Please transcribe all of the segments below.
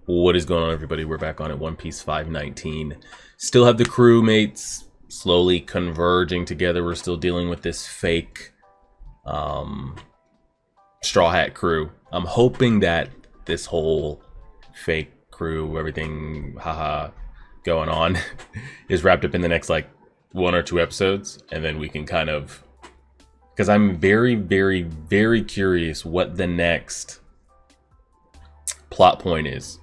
What is going on, everybody? We're back on at One Piece 519. Still have the crewmates slowly converging together. We're still dealing with this fake Straw Hat crew. I'm hoping that this whole fake crew, everything haha going on is wrapped up in the next like 1 or 2 episodes, and then we can kind of, because I'm very curious what the next plot point is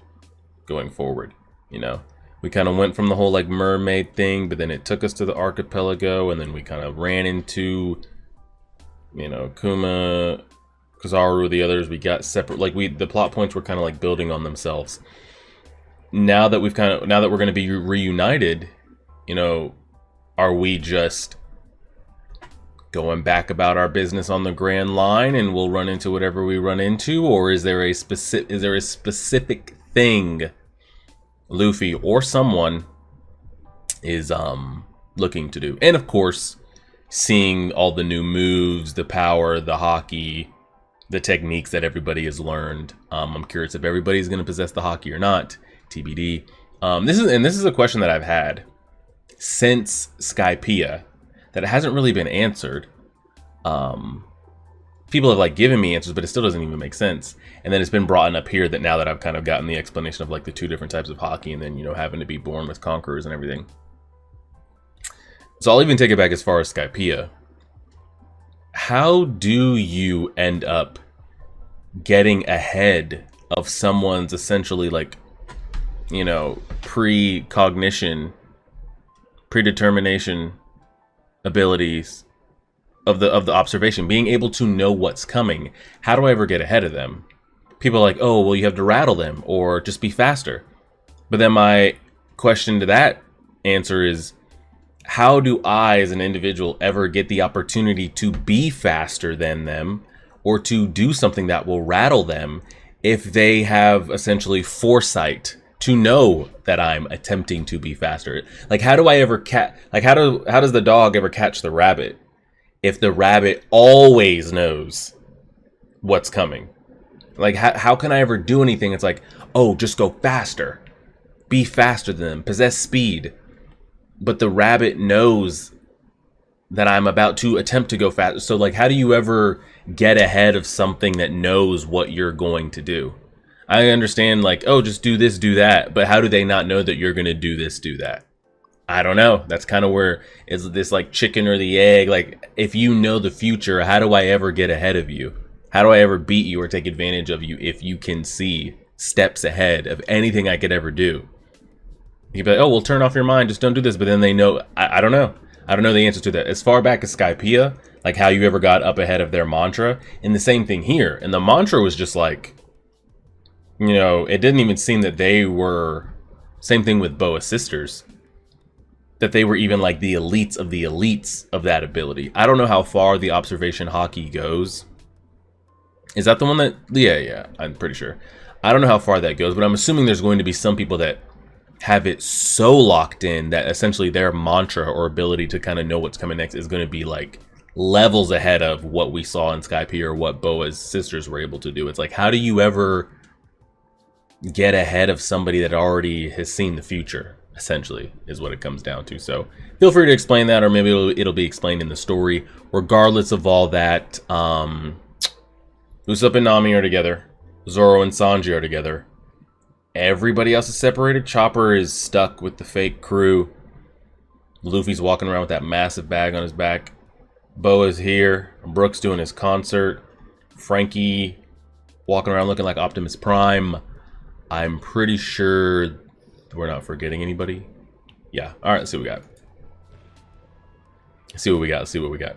going forward. You know, we kind of went from the whole like mermaid thing, but then it took us to the archipelago, and then we kind of ran into, you know, Kuma, Kizaru, the others. We got separate, like the plot points were kind of like building on themselves. Now that we're going to be reunited, you know, are we just going back about our business on the Grand Line and we'll run into whatever we run into, or is there a specific thing Luffy or someone is looking to do? And of course, seeing all the new moves, the power, the Haki, the techniques that everybody has learned. I'm curious if everybody's going to possess the Haki or not. TBD. This is a question that I've had since Skypiea that hasn't really been answered. People have like given me answers, but it still doesn't even make sense. And then it's been brought up here that now that I've kind of gotten the explanation of like the 2 different types of Haki, and then, you know, having to be born with conquerors and everything. So I'll even take it back as far as Skypiea. How do you end up getting ahead of someone's essentially like, you know, predetermination abilities of the observation, being able to know what's coming? How do I ever get ahead of them? People are like, oh, well, you have to rattle them or just be faster. But then my question to that answer is, how do I as an individual ever get the opportunity to be faster than them or to do something that will rattle them if they have essentially foresight to know that I'm attempting to be faster? Like, how do I ever how does the dog ever catch the rabbit if the rabbit always knows what's coming? Like, how can I ever do anything? It's like, oh, just go faster, be faster than them, possess speed. But the rabbit knows that I'm about to attempt to go faster. So like, how do you ever get ahead of something that knows what you're going to do? I understand like, oh, just do this, do that. But how do they not know that you're going to do this, do that? I don't know. That's kind of where is this like chicken or the egg? Like, if you know the future, how do I ever get ahead of you? How do I ever beat you or take advantage of you if you can see steps ahead of anything I could ever do? You'd be like, oh, well, turn off your mind, just don't do this. But then they know, I don't know. I don't know the answer to that. As far back as Skypiea, like how you ever got up ahead of their mantra, and the same thing here. And the mantra was just like, you know, it didn't even seem that they were, same thing with Boa's sisters, that they were even like the elites of that ability. I don't know how far the observation Haki goes. Is that the one that, yeah, I'm pretty sure. I don't know how far that goes, but I'm assuming there's going to be some people that have it so locked in that essentially their mantra or ability to kind of know what's coming next is going to be like levels ahead of what we saw in Skypiea or what Boa's sisters were able to do. It's like, how do you ever get ahead of somebody that already has seen the future, essentially, is what it comes down to. So feel free to explain that, or maybe it'll be explained in the story. Regardless of all that, Usopp and Nami are together. Zoro and Sanji are together. Everybody else is separated. Chopper is stuck with the fake crew. Luffy's walking around with that massive bag on his back. Boa's here. Brook's doing his concert. Franky walking around looking like Optimus Prime. I'm pretty sure we're not forgetting anybody. Yeah. All right, let's see what we got. Let's see what we got. Let's see what we got.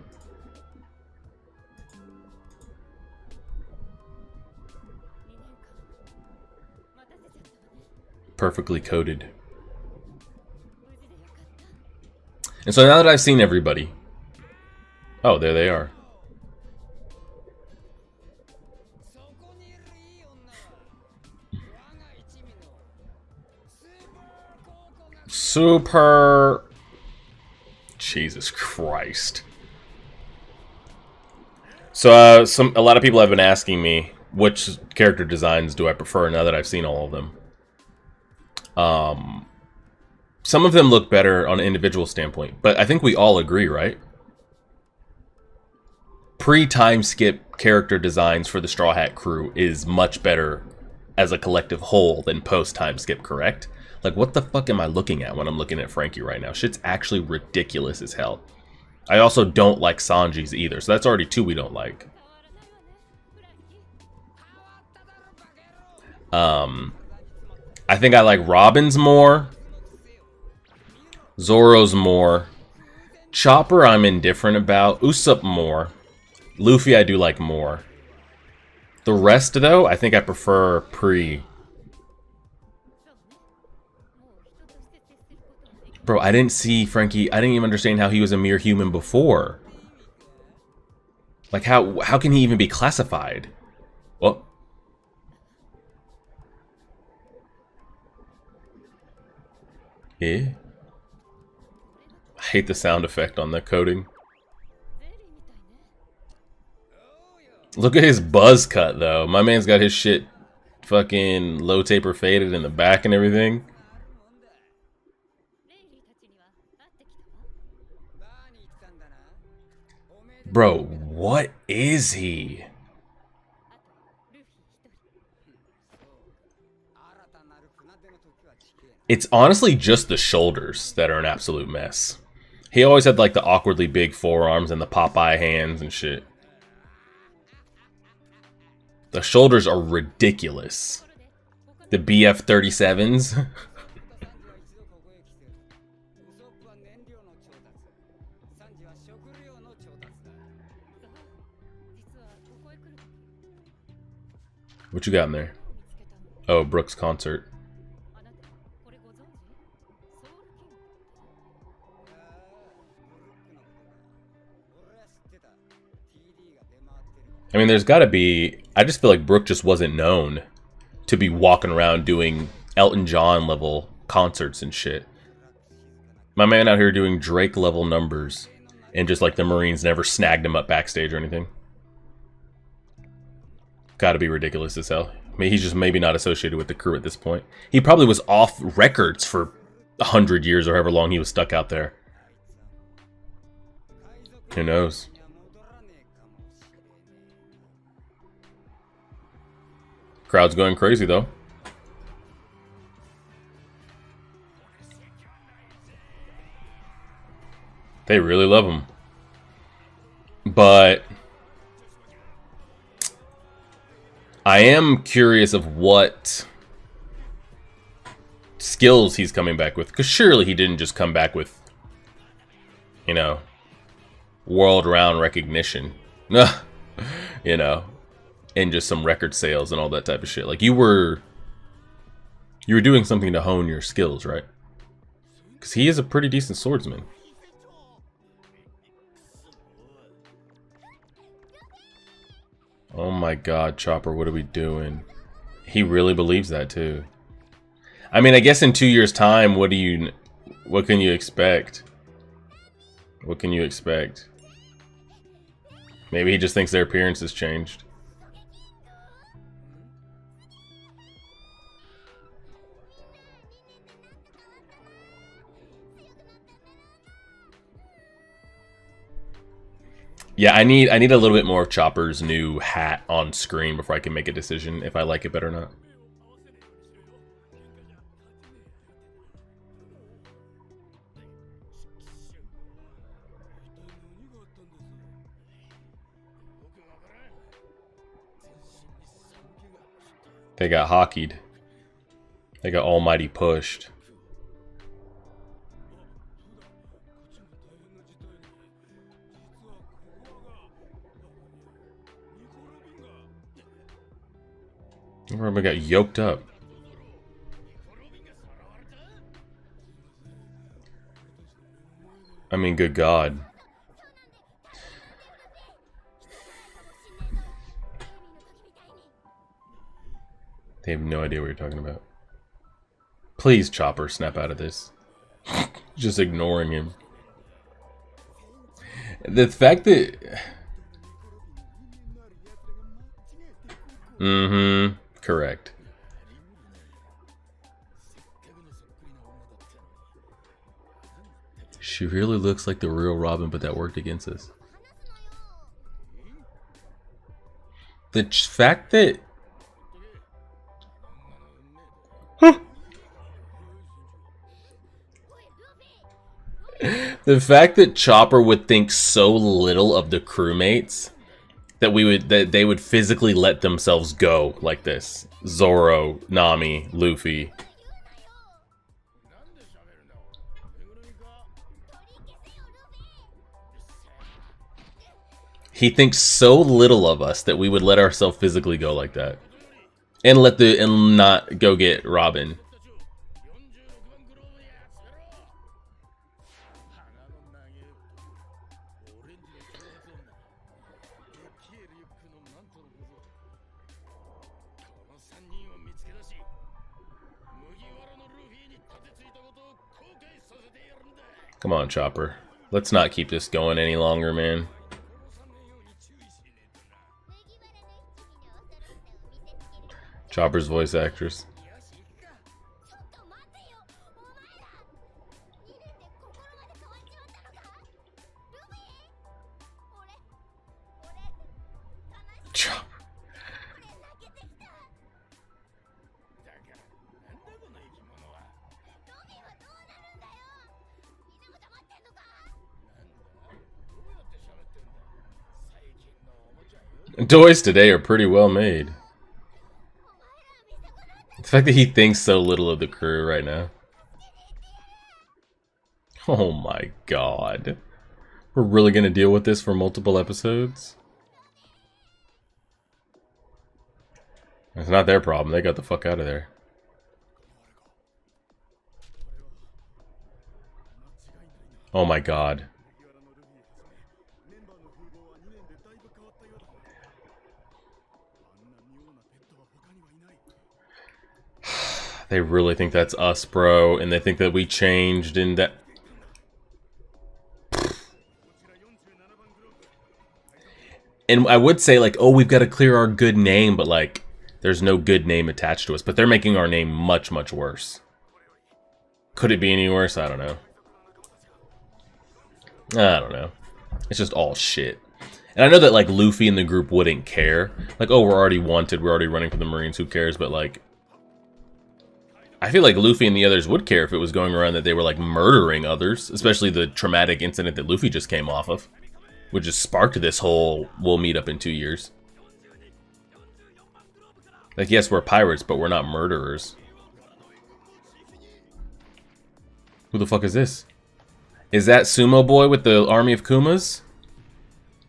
Perfectly coded. And so now that I've seen everybody, oh, there they are. Super. Jesus Christ. So a lot of people have been asking me which character designs do I prefer now that I've seen all of them. Some of them look better on an individual standpoint, but I think we all agree, right? Pre-time skip character designs for the Straw Hat crew is much better as a collective whole than post-time skip, correct? Like, what the fuck am I looking at when I'm looking at Franky right now? Shit's actually ridiculous as hell. I also don't like Sanji's either, so that's already two we don't like. I think I like Robin's more. Zoro's more. Chopper I'm indifferent about. Usopp more. Luffy I do like more. The rest though, I think I prefer Pre. Bro, I didn't see Franky. I didn't even understand how he was a mere human before. Like how can he even be classified? Well, yeah. I hate the sound effect on the coding. Look at his buzz cut though. My man's got his shit fucking low taper faded in the back and everything. Bro, what is he? It's honestly just the shoulders that are an absolute mess. He always had like the awkwardly big forearms and the Popeye hands and shit. The shoulders are ridiculous. The BF-37s. What you got in there? Oh, Brook's concert. I mean, there's got to be... I just feel like Brook just wasn't known to be walking around doing Elton John level concerts and shit. My man out here doing Drake level numbers, and just like the Marines never snagged him up backstage or anything. Gotta be ridiculous as hell. I mean, he's just maybe not associated with the crew at this point. He probably was off records for 100 years or however long he was stuck out there. Who knows? Crowd's going crazy though. They really love him. But I am curious of what skills he's coming back with. Because surely he didn't just come back with, you know, world-round recognition. You know, and just some record sales and all that type of shit. Like, you were doing something to hone your skills, right? Because he is a pretty decent swordsman. Oh my god, Chopper, what are we doing? He really believes that too. I mean, I guess in 2 years' time, what can you expect? What can you expect? Maybe he just thinks their appearance has changed. Yeah, I need a little bit more of Chopper's new hat on screen before I can make a decision if I like it better or not. They got Haki'd. They got almighty pushed. Everybody got yoked up. I mean, good God. They have no idea what you're talking about. Please, Chopper, snap out of this. Just ignoring him. The fact that... Mm-hmm. Correct. She really looks like the real Robin, but that worked against us. The fact that... The fact that Chopper would think so little of the crewmates that they would physically let themselves go like this. Zoro, Nami, Luffy. He thinks so little of us that we would let ourselves physically go like that. And not go get Robin. Come on, Chopper. Let's not keep this going any longer, man. Chopper's voice actress. Chopper. Toys today are pretty well made. The fact that he thinks so little of the crew right now. Oh my god. We're really gonna deal with this for multiple episodes? It's not their problem. They got the fuck out of there. Oh my god. They really think that's us, bro, and they think that we changed and that... And I would say, like, oh, we've got to clear our good name, but, like, there's no good name attached to us. But they're making our name much, much worse. Could it be any worse? I don't know. I don't know. It's just all shit. And I know that, like, Luffy and the group wouldn't care. Like, oh, we're already wanted, we're already running for the Marines, who cares? But, like... I feel like Luffy and the others would care if it was going around that they were, like, murdering others. Especially the traumatic incident that Luffy just came off of. Which just sparked this whole, we'll meet up in 2 years. Like, yes, we're pirates, but we're not murderers. Who the fuck is this? Is that Sumo Boy with the army of Kumas?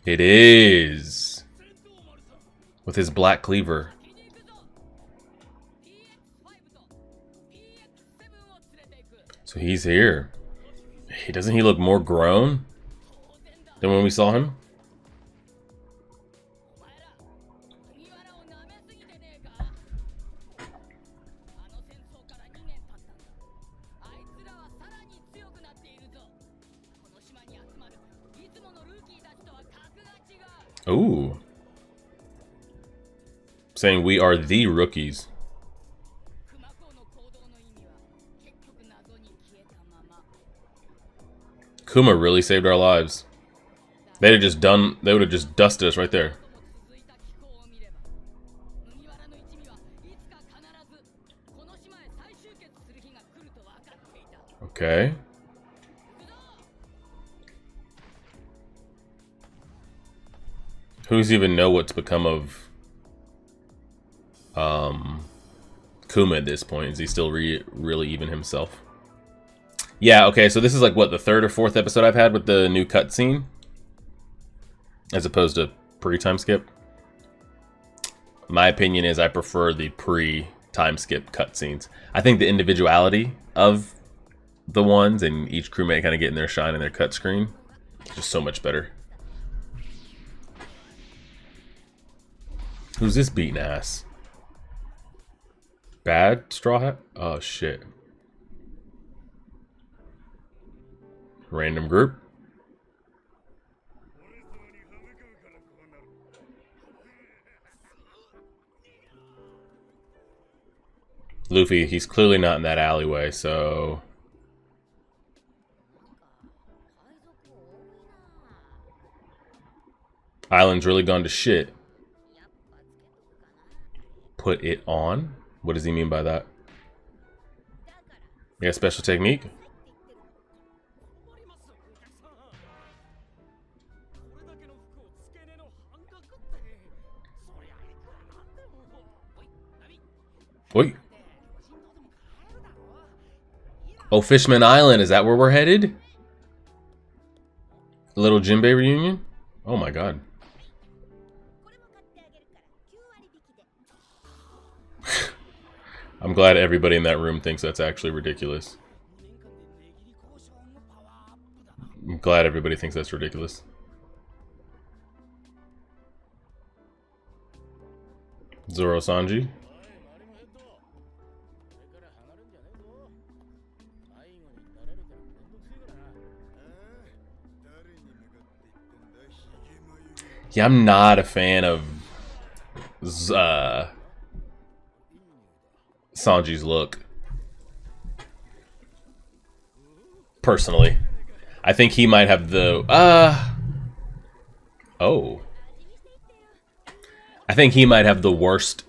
It is. With his black cleaver. So he's here. Doesn't he look more grown than when we saw him? Ooh. Saying we are the rookies. Kuma really saved our lives. They would have just dusted us right there. Okay. Who's even know what's become of Kuma at this point? Is he still really even himself? Yeah, okay, so this is like, what, the 3rd or 4th episode I've had with the new cutscene? As opposed to pre-time skip? My opinion is I prefer the pre-time skip cutscenes. I think the individuality of the ones and each crewmate kind of getting their shine in their cut screen is just so much better. Who's this beating ass? Bad Straw Hat? Oh, shit. Random group. Luffy, he's clearly not in that alleyway, so... Island's really gone to shit. Put it on? What does he mean by that? Yeah, special technique? Wait. Oh, Fishman Island, is that where we're headed? Little Jinbei reunion? Oh my god. I'm glad everybody in that room thinks that's actually ridiculous. I'm glad everybody thinks that's ridiculous. Zoro Sanji. Yeah, I'm not a fan of Sanji's look. Personally. I think he might have the... Oh. I think he might have the worst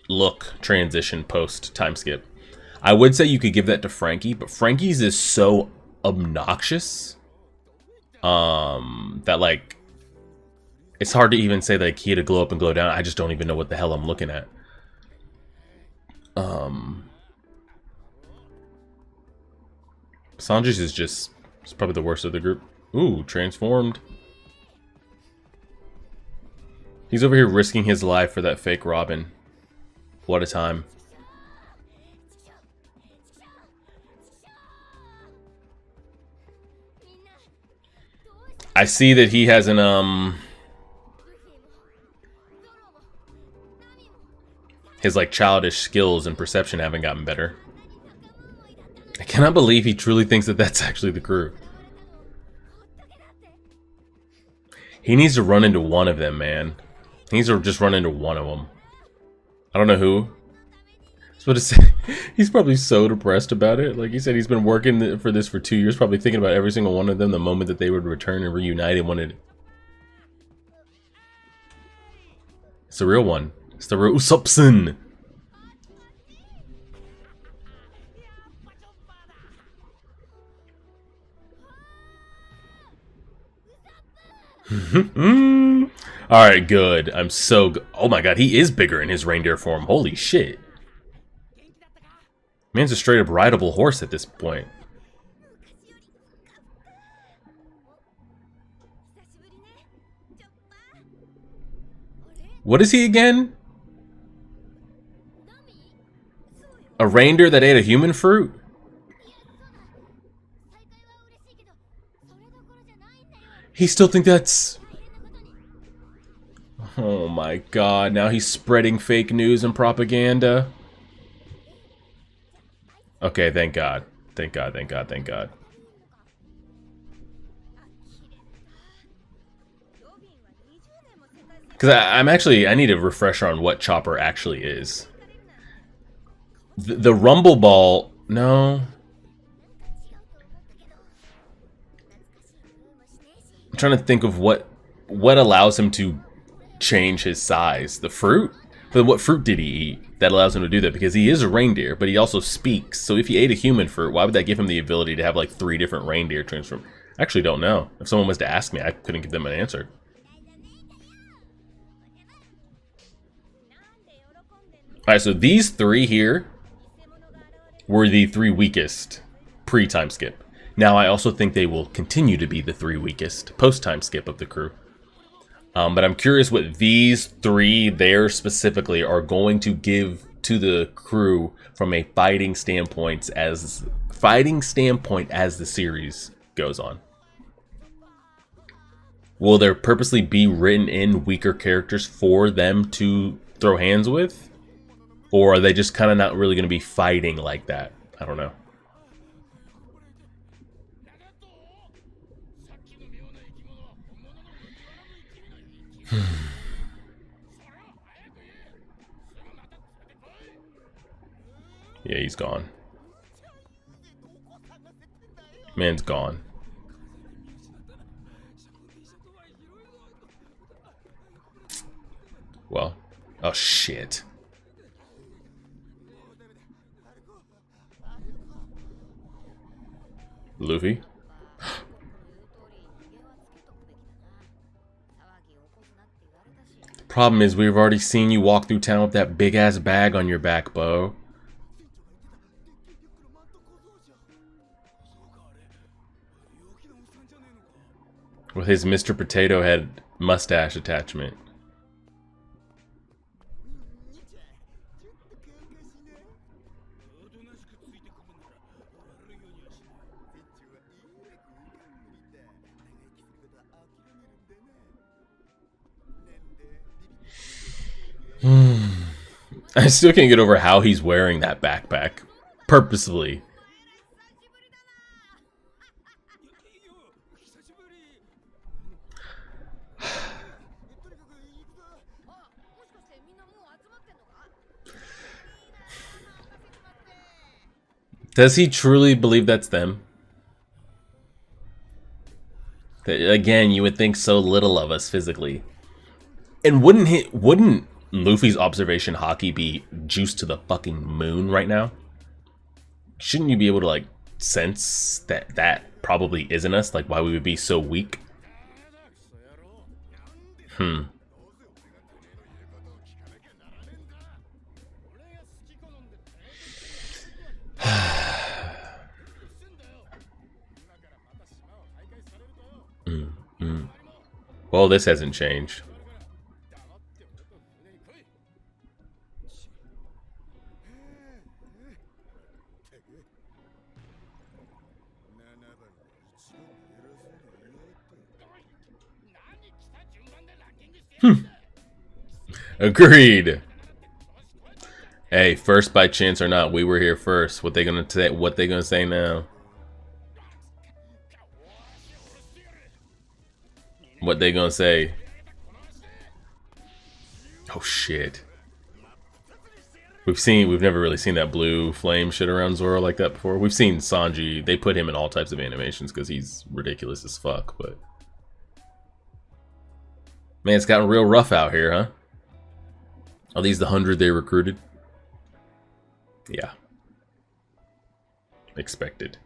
look transition post time skip. I would say you could give that to Franky, but Franky's is so obnoxious that, like, it's hard to even say like he had to glow up and glow down. I just don't even know what the hell I'm looking at. Sanji's is just... it's probably the worst of the group. Ooh, transformed. He's over here risking his life for that fake Robin. What a time. I see that he has an his like childish skills and perception haven't gotten better. I cannot believe he truly thinks that that's actually the crew. He needs to run into one of them, man. He needs to just run into one of them. I don't know who. I was about to say, he's probably so depressed about it. Like he said, he's been working for this for 2 years, probably thinking about every single one of them the moment that they would return and reunite and wanted. It's the real one. It's the real Usopp's-son. Alright, good. I'm so good. Oh my god, he is bigger in his reindeer form. Holy shit. Man's a straight up rideable horse at this point. What is he again? A reindeer that ate a human fruit? He still think that's... Oh my god, now he's spreading fake news and propaganda. Okay, thank god. Thank god, thank god, thank god. Because I'm actually... I need a refresher on what Chopper actually is. The Rumble Ball... No... I'm trying to think of what allows him to change his size. The fruit? But what fruit did he eat that allows him to do that? Because he is a reindeer, but he also speaks. So if he ate a human fruit, why would that give him the ability to have like 3 different reindeer transform? I actually don't know. If someone was to ask me, I couldn't give them an answer. Alright, so these 3 here were the 3 weakest pre-time skip. Now, I also think they will continue to be the 3 weakest post-time skip of the crew. But I'm curious what these 3 there specifically are going to give to the crew from a fighting standpoint as the series goes on. Will there purposely be written in weaker characters for them to throw hands with? Or are they just kind of not really going to be fighting like that? I don't know. Yeah, he's gone. Man's gone. Well. Oh, shit. Luffy? Problem is, we've already seen you walk through town with that big-ass bag on your back, Bo. With his Mr. Potato Head mustache attachment. I still can't get over how he's wearing that backpack. Purposefully. Does he truly believe that's them? Again, you would think so little of us physically. And wouldn't Luffy's observation Haki be juiced to the fucking moon right now? Shouldn't you be able to like sense that that probably isn't us? Like why we would be so weak? Well, this hasn't changed. Agreed. Hey, first by chance or not, we were here first. What they gonna say? What they gonna say now? What they gonna say? Oh shit. We've never really seen that blue flame shit around Zoro like that before. We've seen Sanji. They put him in all types of animations because he's ridiculous as fuck, but man, it's gotten real rough out here, huh? Are these the 100 they recruited? Yeah. Expected.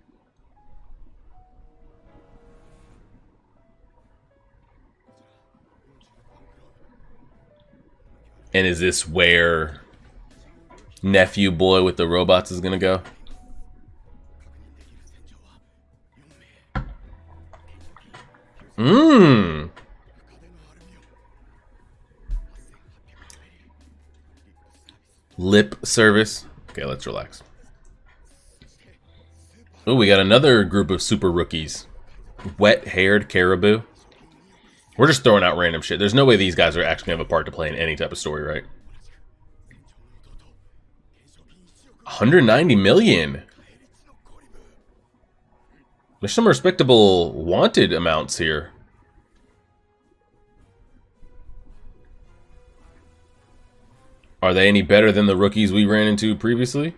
And is this where nephew boy with the robots is gonna go? Lip service. Okay, let's relax. Oh, we got another group of super rookies. Wet-haired caribou. We're just throwing out random shit. There's no way these guys are actually going to have a part to play in any type of story, right? 190 million. There's some respectable wanted amounts here. Are they any better than the rookies we ran into previously?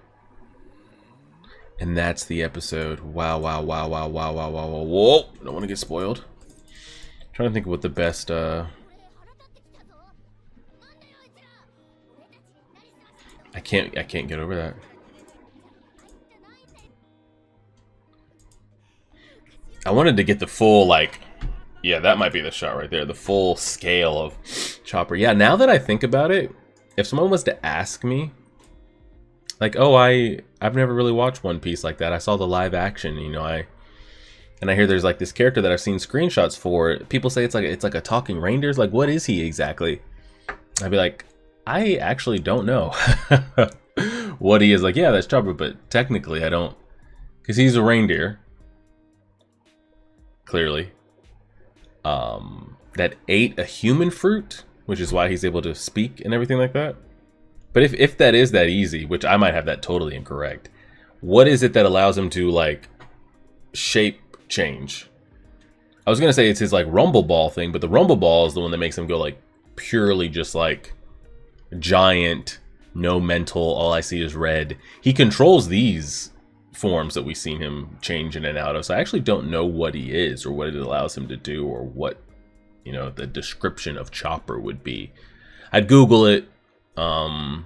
And that's the episode. Wow, wow, wow, wow, wow, wow, wow, wow. Whoa! Don't want to get spoiled. I'm trying to think of what the best, I can't get over that. I wanted to get the full, like, yeah, that might be the shot right there. The full scale of Chopper. Yeah, now that I think about it, if someone was to ask me, like, oh, I've never really watched One Piece like that. I saw the live action, you know, I hear there's like this character that I've seen screenshots for. People say it's like a talking reindeer. It's like, what is he exactly? I'd be like, I actually don't know what he is. Like, yeah, that's Chopper, but technically I don't, because he's a reindeer. Clearly, that ate a human fruit, which is why he's able to speak and everything like that. But if that is that easy, which I might have that totally incorrect, what is it that allows him to like shape change? I was gonna say it's his like rumble ball thing, but the rumble ball is the one that makes him go like purely just like giant, no mental, all I see is red. He controls these forms that we've seen him change in and out of, so I actually don't know what he is or what it allows him to do or what, you know, the description of Chopper would be. I'd Google it. But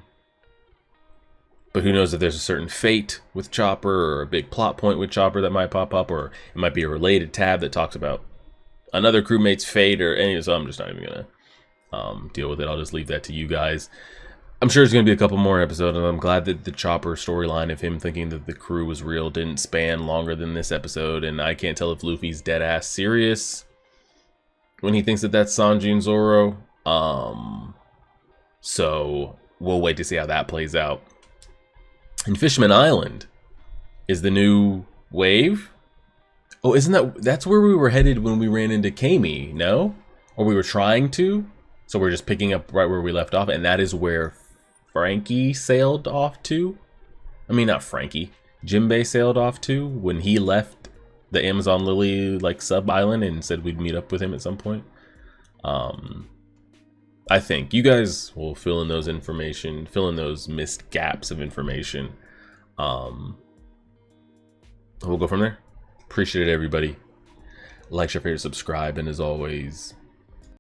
who knows if there's a certain fate with Chopper or a big plot point with Chopper that might pop up, or it might be a related tab that talks about another crewmate's fate or any. So I'm just not even gonna deal with it. I'll just leave that to you guys. I'm sure there's gonna be a couple more episodes, and I'm glad that the Chopper storyline of him thinking that the crew was real didn't span longer than this episode. And I can't tell if Luffy's dead ass serious when he thinks that that's Sanji and Zoro. So we'll wait to see how that plays out. And Fishman Island is the new wave. Oh, that's where we were headed when we ran into Kami, no? Or we were trying to? So we're just picking up right where we left off, and that is where Franky sailed off to? I mean, not Franky. Jinbei sailed off to when he left the Amazon Lily, like, sub-island and said we'd meet up with him at some point. I think you guys will fill in those missed gaps of information. We'll go from there. Appreciate it, everybody. Like, share, favorite, subscribe, and as always,